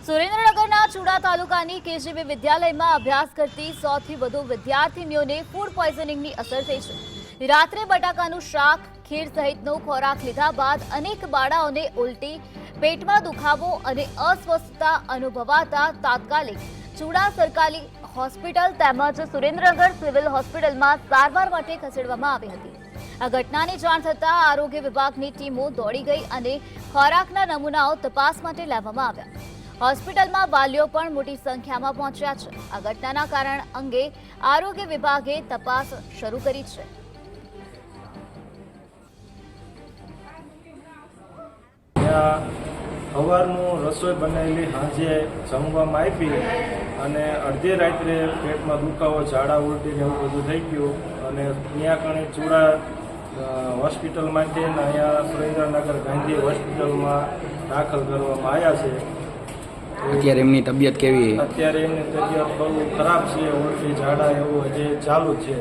સુરેન્દ્રનગરના ચુડા તાલુકાની કેજીબી વિદ્યાલયમાં અભ્યાસ કરતી 100 થી વધુ વિદ્યાર્થીનીઓને ફૂડ પોઈઝનિંગની અસર થઈ છે। રાત્રે બટાકાનું શાક, ખીર સહિતનો ખોરાક લીધા બાદ અનેક બાળાઓને ઉલટી, પેટમાં દુખાવો અને અસ્વસ્થતા અનુભવાતા તાત્કાલિક ચુડા સરકારી હોસ્પિટલ તેમજ સુરેન્દ્રનગર સિવિલ હોસ્પિટલમાં સારવાર માટે ખસેડવામાં આવી હતી। આ ઘટનાની જાણ થતાં આરોગ્ય વિભાગની ટીમો દોડી ગઈ અને ખોરાકના નમૂનાઓ તપાસ માટે લેવામાં આવ્યા। હોસ્પિટલમાં વાલીઓ પણ મોટી સંખ્યામાં પહોંચ્યા છે। આ ઘટનાના કારણ અંગે આરોગ્ય વિભાગે તપાસ શરૂ કરી છે। સવારનું રસોઈ બનાવેલી સાંજે જમવામાં આપી અને અડધી રાત્રે પેટમાં દુખાવો, ઝાડા ઉલટી ને એવું બધું થઈ ગયું અને ત્યાં કણે ચુડા હોસ્પિટલમાંથી અહીંયા સુરેન્દ્રનગર ગાંધી હોસ્પિટલમાં દાખલ કરવામાં આવ્યા છે। અત્યારે એમની તબિયત કેવી? અત્યારે એમની તબિયત બહુ ખરાબ છે, ઉલટી ઝાડા એવું હજી ચાલુ છે।